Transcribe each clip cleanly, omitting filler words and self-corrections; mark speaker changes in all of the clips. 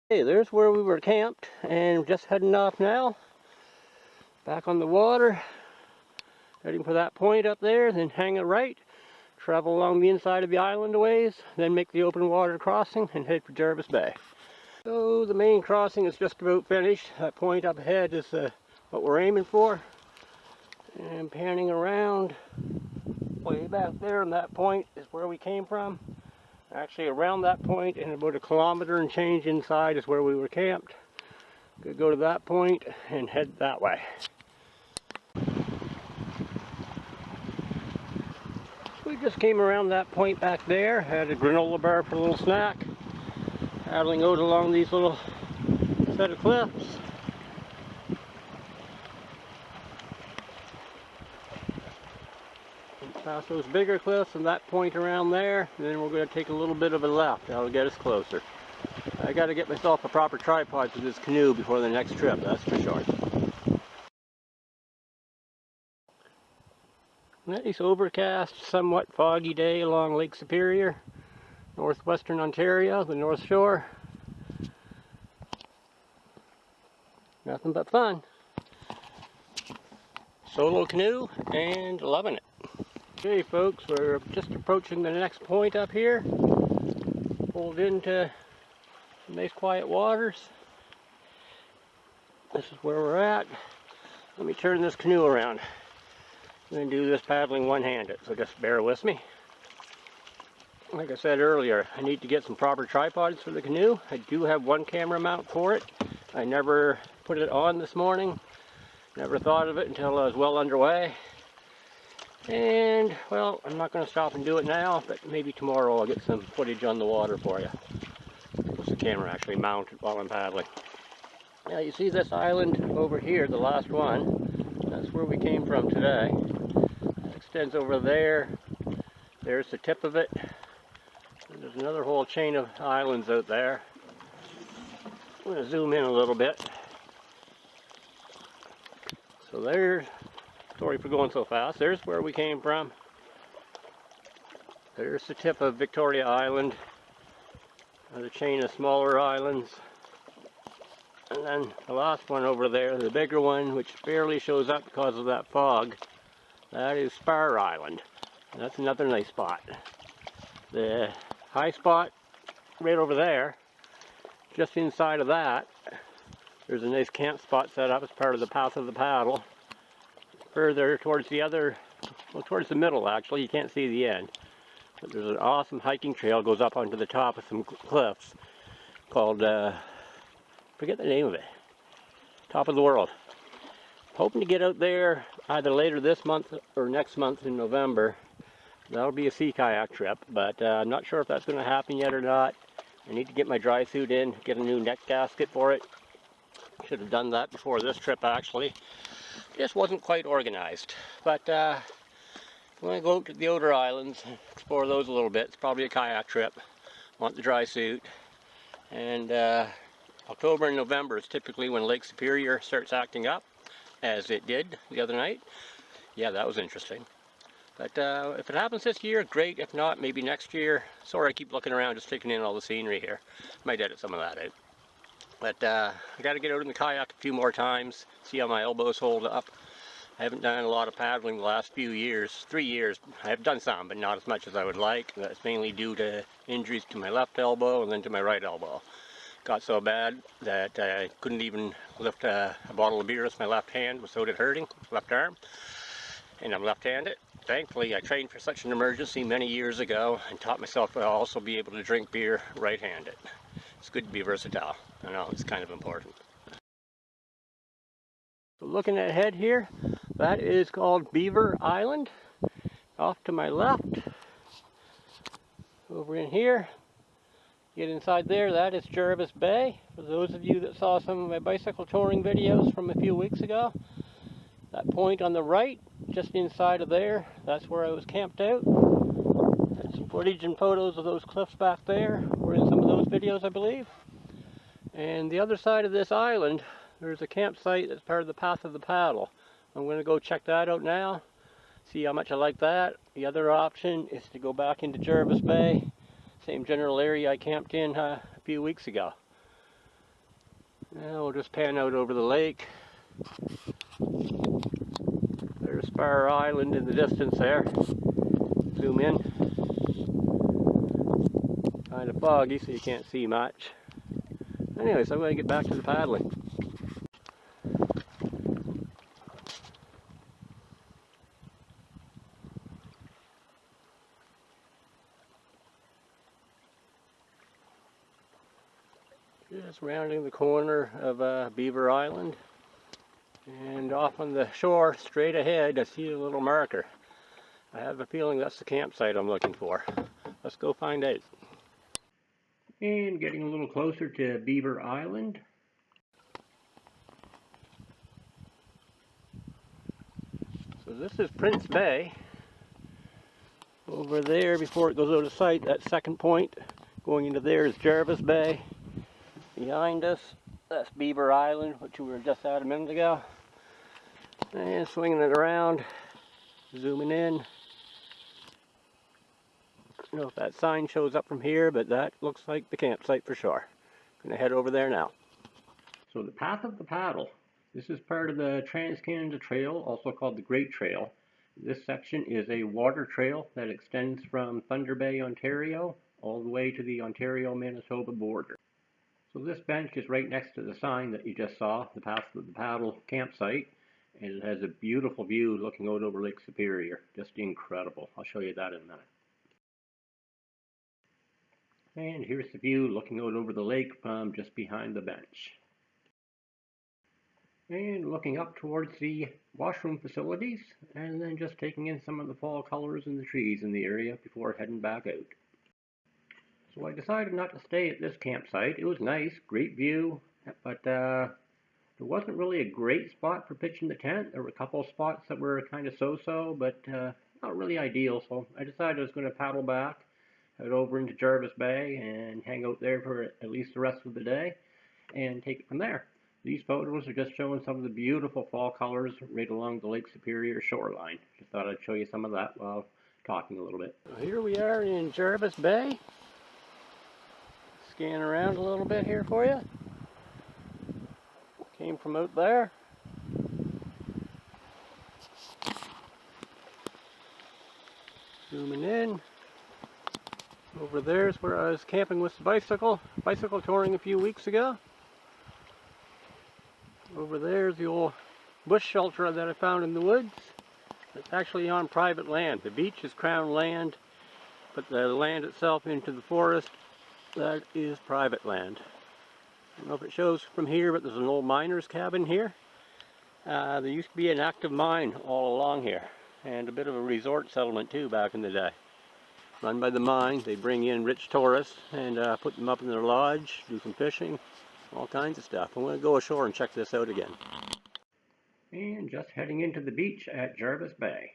Speaker 1: Hey, there's where we were camped, and just heading off now. Back on the water, heading for that point up there, then hang a right, travel along the inside of the island a ways, then make the open water crossing and head for Jarvis Bay. So the main crossing is just about finished. That point up ahead is what we're aiming for. And panning around, way back there on that point is where we came from. Actually around that point and about a kilometer and change inside is where we were camped. Could go to that point and head that way. We just came around that point back there, had a granola bar for a little snack, paddling out along these little set of cliffs. Past those bigger cliffs and that point around there, and then we're going to take a little bit of a left. That'll get us closer. I got to get myself a proper tripod for this canoe before the next trip, that's for sure. Nice overcast, somewhat foggy day along Lake Superior, northwestern Ontario, the North Shore. Nothing but fun. Solo canoe and loving it. Okay folks, we're just approaching the next point up here. Pulled into some nice quiet waters. This is where we're at. Let me turn this canoe around. I'm going to do this paddling one-handed, so just bear with me. Like I said earlier, I need to get some proper tripods for the canoe. I do have one camera mount for it. I never put it on this morning. Never thought of it until I was well underway. And, well, I'm not going to stop and do it now, but maybe tomorrow I'll get some footage on the water for you. With the camera actually mounted while I'm paddling. Now you see this island over here, the last one. That's where we came from today. It extends over there. There's the tip of it. And there's another whole chain of islands out there. I'm going to zoom in a little bit. So there's, sorry for going so fast, there's where we came from. There's the tip of Victoria Island. Another chain of smaller islands. And then the last one over there, the bigger one, which barely shows up because of that fog, that is Spar Island. And that's another nice spot. The high spot right over there, just inside of that, there's a nice camp spot set up as part of the Path of the Paddle. Further towards the other, well, towards the middle actually, you can't see the end. But there's an awesome hiking trail goes up onto the top of some cliffs called, forget the name of it, Top of the World. Hoping to get out there either later this month or next month in November. That'll be a sea kayak trip, but I'm not sure if that's going to happen yet or not. I need to get my dry suit in, get a new neck gasket for it. Should have done that before this trip actually. Just wasn't quite organized. But I'm going to go out to the outer islands, explore those a little bit. It's probably a kayak trip. Want the dry suit. And October and November is typically when Lake Superior starts acting up, as it did the other night. Yeah, that was interesting. But if it happens this year, great. If not, maybe next year. Sorry I keep looking around, just taking in all the scenery here. Might edit some of that out. But I got to get out in the kayak a few more times, see how my elbows hold up. I haven't done a lot of paddling the last few years, 3 years. I have done some, but not as much as I would like. That's mainly due to injuries to my left elbow and then to my right elbow. Got so bad that I couldn't even lift a bottle of beer with my left hand without it hurting, left arm. And I'm left-handed. Thankfully, I trained for such an emergency many years ago and taught myself to also be able to drink beer right-handed. It's good to be versatile. I know, it's kind of important. So looking ahead here, that is called Beaver Island. Off to my left. Over in here, get inside there, that is Jarvis Bay. For those of you that saw some of my bicycle touring videos from a few weeks ago, that point on the right, just inside of there, that's where I was camped out. There's some footage and photos of those cliffs back there. We're in some of those videos, I believe. And the other side of this island, there's a campsite that's part of the Path of the Paddle. I'm going to go check that out now, see how much I like that. The other option is to go back into Jarvis Bay, same general area I camped in a few weeks ago. Now we'll just pan out over the lake. There's Beaver Island in the distance there. Zoom in. Kind of foggy, so you can't see much. Anyways, I'm going to get back to the paddling. Just rounding the corner of Beaver Island, and off on the shore straight ahead I see a little marker. I have a feeling that's the campsite I'm looking for. Let's go find out. And getting a little closer to Beaver Island. So this is Prince Bay. Over there, before it goes out of sight, that second point going into there is Jarvis Bay. Behind us, that's Beaver Island, which we were just at a minute ago. And swinging it around, zooming in. I don't know if that sign shows up from here, but that looks like the campsite for sure. Gonna head over there now. So the Path of the Paddle. This is part of the Trans-Canada Trail, also called the Great Trail. This section is a water trail that extends from Thunder Bay, Ontario, all the way to the Ontario-Manitoba border. So this bench is right next to the sign that you just saw, the Path of the Paddle campsite, and it has a beautiful view looking out over Lake Superior. Just incredible. I'll show you that in a minute. And here's the view looking out over the lake from just behind the bench. And looking up towards the washroom facilities, and then just taking in some of the fall colors in the trees in the area before heading back out. So I decided not to stay at this campsite. It was nice, great view, but there wasn't really a great spot for pitching the tent. There were a couple of spots that were kind of so-so, but not really ideal, so I decided I was going to paddle back, head over into Jarvis Bay, and hang out there for at least the rest of the day, and take it from there. These photos are just showing some of the beautiful fall colors right along the Lake Superior shoreline. Just thought I'd show you some of that while talking a little bit. So here we are in Jarvis Bay. Scan around a little bit here for you. Came from out there. Zooming in. Over there is where I was camping with the bicycle touring a few weeks ago. Over there is the old bush shelter that I found in the woods. It's actually on private land. The beach is crown land, but the land itself into the forest, that is private land. I don't know if it shows from here, but there's an old miner's cabin here. There used to be an active mine all along here, and a bit of a resort settlement too back in the day. Run by the mine. They bring in rich tourists and put them up in their lodge, do some fishing, all kinds of stuff. I'm going to go ashore and check this out again. And just heading into the beach at Jarvis Bay.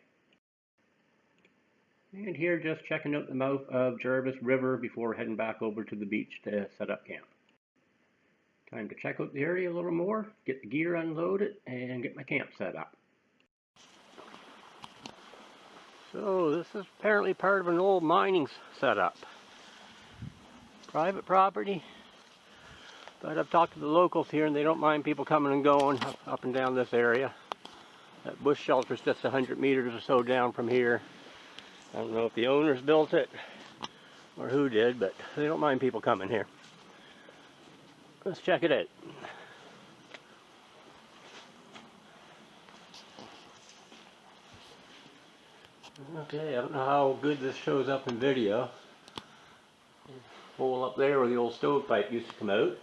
Speaker 1: And here just checking out the mouth of Jarvis River before heading back over to the beach to set up camp. Time to check out the area a little more, get the gear unloaded, and get my camp set up. So this is apparently part of an old mining setup. Private property, but I've talked to the locals here and they don't mind people coming and going up and down this area. That bush shelter is just 100 meters or so down from here. I don't know if the owners built it or who did, but they don't mind people coming here. Let's check it out. Okay, I don't know how good this shows up in video. Hole up there where the old stovepipe used to come out.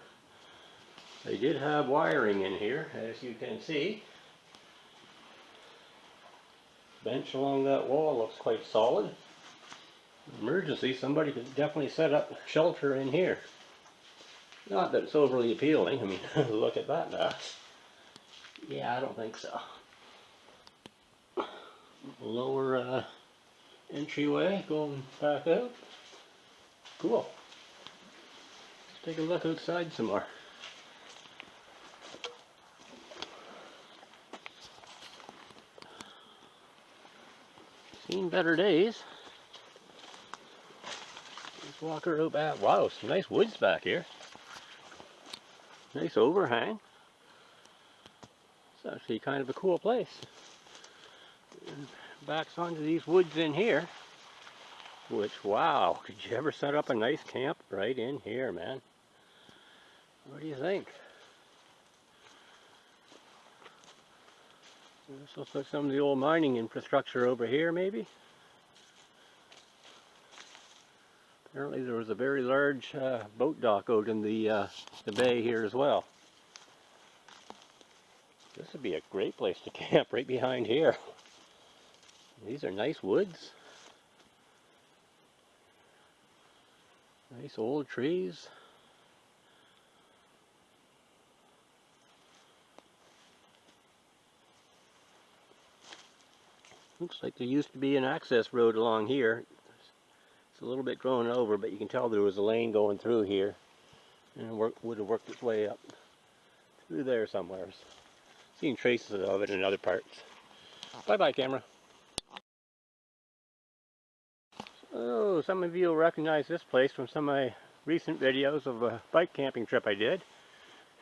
Speaker 1: They did have wiring in here, as you can see. Bench along that wall looks quite solid. Emergency, somebody could definitely set up shelter in here. Not that it's overly appealing. I mean, look at that now. Yeah, I don't think so. Lower entryway going back out. Cool. Let's take a look outside some more. Seen better days. Let's walk her out back. Wow, some nice woods back here. Nice overhang. It's actually kind of a cool place. And backs onto these woods in here, which, wow, could you ever set up a nice camp right in here, man? What do you think? This looks like some of the old mining infrastructure over here, maybe. Apparently there was a very large boat dock out in the bay here as well. This would be a great place to camp right behind here. These are nice woods. Nice old trees. Looks like there used to be an access road along here. It's a little bit grown over, but you can tell there was a lane going through here. And it would have worked its way up through there somewhere. Seen traces of it in other parts. Bye-bye, camera. Oh, some of you will recognize this place from some of my recent videos of a bike camping trip I did.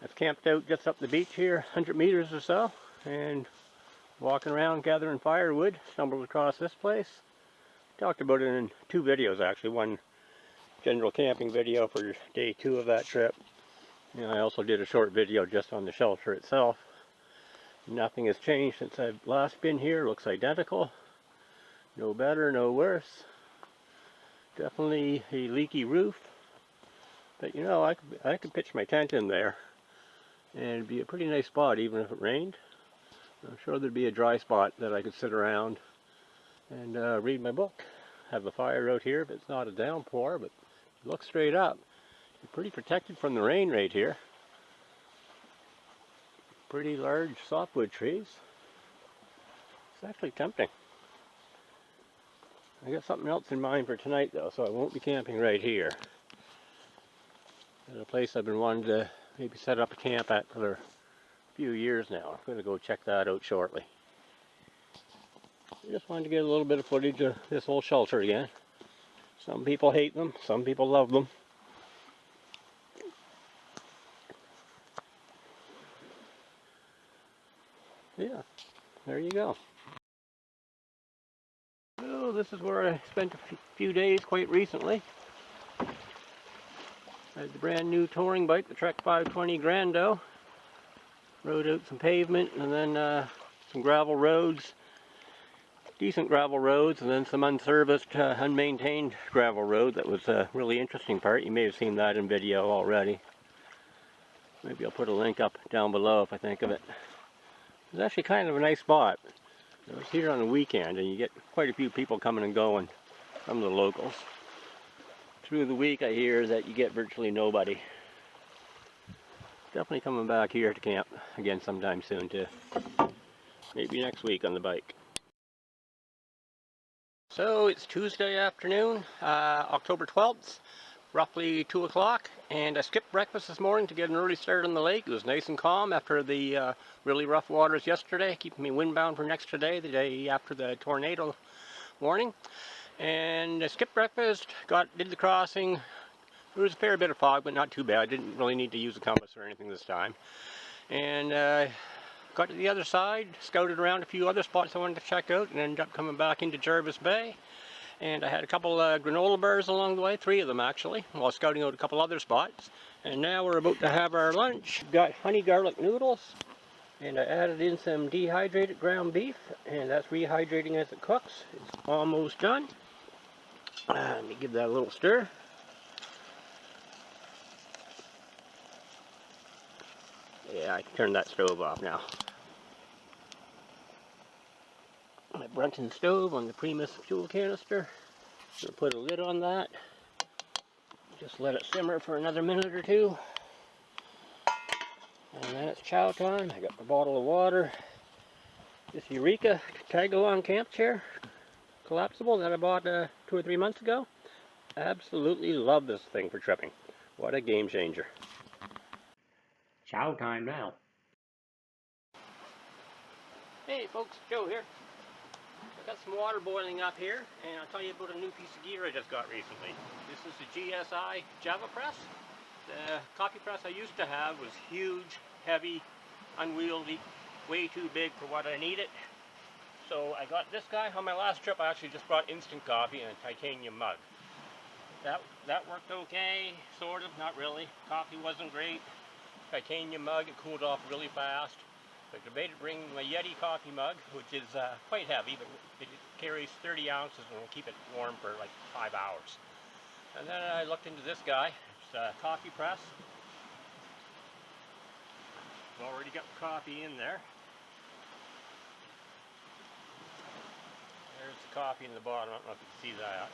Speaker 1: I've camped out just up the beach here, 100 meters or so, and walking around gathering firewood, stumbled across this place. Talked about it in 2 videos actually, one general camping video for day 2 of that trip. And I also did a short video just on the shelter itself. Nothing has changed since I've last been here. It looks identical. No better, no worse. Definitely a leaky roof. But you know, I could pitch my tent in there and it'd be a pretty nice spot even if it rained. I'm sure there'd be a dry spot that I could sit around and read my book. Have the fire out here if it's not a downpour, but look straight up. You're pretty protected from the rain right here. Pretty large softwood trees. It's actually tempting. I got something else in mind for tonight though, so I won't be camping right here. There's a place I've been wanting to maybe set up a camp at for a few years now. I'm going to go check that out shortly. I just wanted to get a little bit of footage of this whole shelter again. Some people hate them, some people love them. Yeah, there you go. So this is where I spent a few days quite recently. I had the brand new touring bike, the Trek 520 Grando. Rode out some pavement and then some gravel roads. Decent gravel roads, and then some unserviced, unmaintained gravel road. That was a really interesting part. You may have seen that in video already. Maybe I'll put a link up down below if I think of it. It's actually kind of a nice spot. I was here on the weekend and you get quite a few people coming and going from the locals. Through the week I hear that you get virtually nobody. Definitely coming back here to camp again sometime soon too. Maybe next week on the bike. So it's Tuesday afternoon, October 12th, roughly 2 o'clock, and I skipped breakfast this morning to get an early start on the lake. It was nice and calm after the really rough waters yesterday, keeping me windbound for next day, the day after the tornado warning. And I skipped breakfast, did the crossing. There was a fair bit of fog, but not too bad. I didn't really need to use a compass or anything this time. And got to the other side, scouted around a few other spots I wanted to check out, and ended up coming back into Jarvis Bay. And I had a couple granola bars along the way, 3 of them actually, while scouting out a couple other spots. And now we're about to have our lunch. Got honey garlic noodles, and I added in some dehydrated ground beef, and that's rehydrating as it cooks. It's almost done. Let me give that a little stir. Yeah, I can turn that stove off now. My Brunton stove on the Primus fuel canister. Gonna put a lid on that. Just let it simmer for another minute or 2. And then it's chow time. I got my bottle of water. This Eureka tag-along camp chair, collapsible, that I bought 2 or 3 months ago. Absolutely love this thing for tripping. What a game changer. Chow time now. Hey folks, Joe here. I got some water boiling up here, and I'll tell you about a new piece of gear I just got recently. This is the GSI Java Press. The coffee press I used to have was huge, heavy, unwieldy, way too big for what I needed. So I got this guy. On my last trip I actually just brought instant coffee in a titanium mug. That worked okay, sort of, not really. Coffee wasn't great. Titanium mug, it cooled off really fast. So I debated bringing my Yeti coffee mug, which is quite heavy, but it carries 30 ounces and will keep it warm for like 5 hours. And then I looked into this guy. It's a coffee press. I've already got the coffee in there. There's the coffee in the bottom. I don't know if you can see that.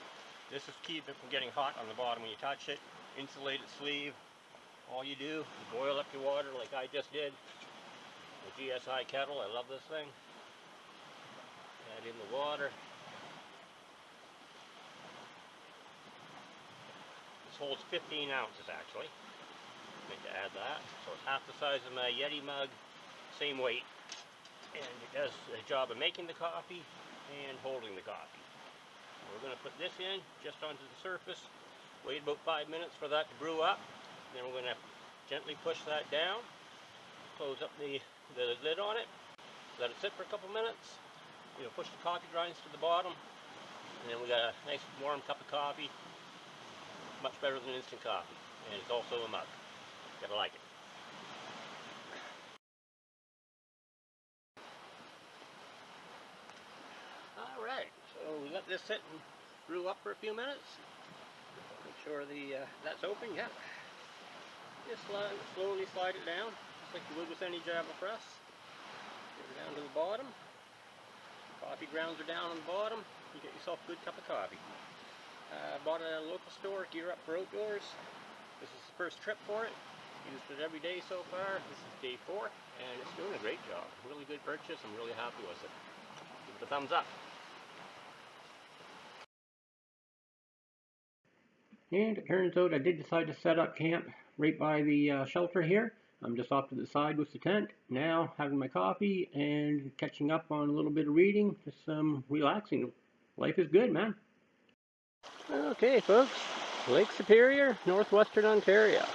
Speaker 1: This is to keep it from getting hot on the bottom when you touch it. Insulated sleeve. All you do is boil up your water like I just did. The GSI kettle, I love this thing. Add in the water. This holds 15 ounces actually. Need to add that. So it's half the size of my Yeti mug, same weight. And it does a job of making the coffee and holding the coffee. We're going to put this in just onto the surface, wait about 5 minutes for that to brew up, then we're going to gently push that down, close up the lid on it, let it sit for a couple minutes, push the coffee grinds to the bottom, and then we got a nice warm cup of coffee, much better than instant coffee, and it's also a mug. Gotta like it. Alright, so we let this sit and brew up for a few minutes. Make sure that's open, yeah. Just slowly slide it down, just like you would with any Java press. Get it down to the bottom. Coffee grounds are down on the bottom. You get yourself a good cup of coffee. Bought it at a local store, Gear Up for Outdoors. This is the first trip for it. Used it every day so far. This is day 4, and it's doing a great job. Really good purchase. I'm really happy with it. Give it a thumbs up. And it turns out I did decide to set up camp right by the shelter here. I'm just off to the side with the tent. Now having my coffee and catching up on a little bit of reading. Just relaxing. Life is good, man. Okay, folks. Lake Superior, northwestern Ontario.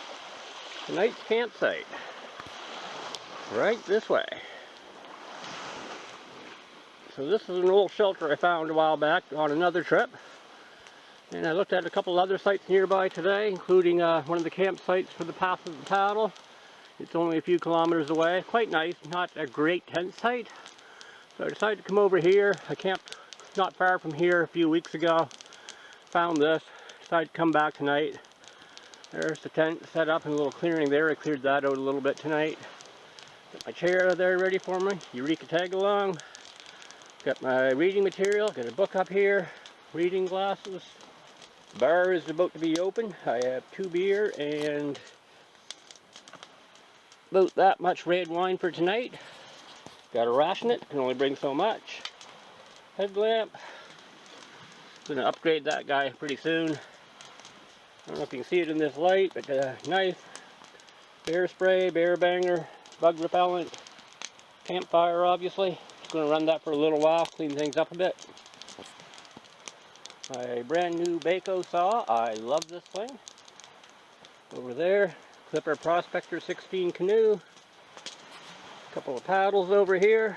Speaker 1: Tonight's campsite. Right this way. So this is an old shelter I found a while back on another trip. And I looked at a couple other sites nearby today, including one of the campsites for the Path of the Paddle. It's only a few kilometers away. Quite nice, not a great tent site. So I decided to come over here. I camped not far from here a few weeks ago. Found this. Decided to come back tonight. There's the tent set up in a little clearing there. I cleared that out a little bit tonight. Got my chair there ready for me. Eureka tag along. Got my reading material. Got a book up here. Reading glasses. Bar is about to be open. I have 2 beer and about that much red wine for tonight. Got to ration it. Can only bring so much. Headlamp. Gonna upgrade that guy pretty soon. I don't know if you can see it in this light, but knife, bear spray, bear banger, bug repellent, campfire obviously. Just gonna run that for a little while, clean things up a bit. My brand new Baco saw. I love this thing. Over there, Clipper Prospector 16 Canoe. A couple of paddles over here.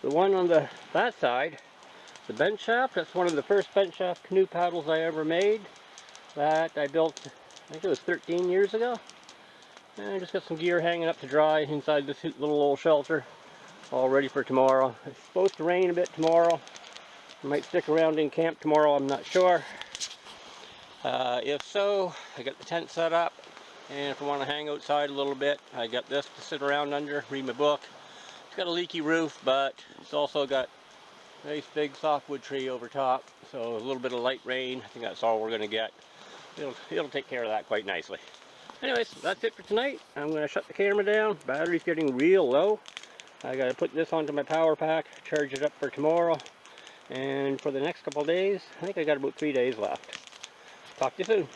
Speaker 1: The one on that side, the bench shaft, that's one of the first bench shaft canoe paddles I ever made. That I built, I think it was 13 years ago. And I just got some gear hanging up to dry inside this little old shelter. All ready for tomorrow. It's supposed to rain a bit tomorrow. I might stick around in camp tomorrow, I'm not sure. If so, I got the tent set up. And if I want to hang outside a little bit, I got this to sit around under, read my book. It's got a leaky roof, but it's also got a nice big softwood tree over top. So a little bit of light rain, I think that's all we're going to get. It'll take care of that quite nicely. Anyways, that's it for tonight. I'm going to shut the camera down. Battery's getting real low. I got to put this onto my power pack, charge it up for tomorrow. And for the next couple of days, I think I got about 3 days left. Talk to you soon.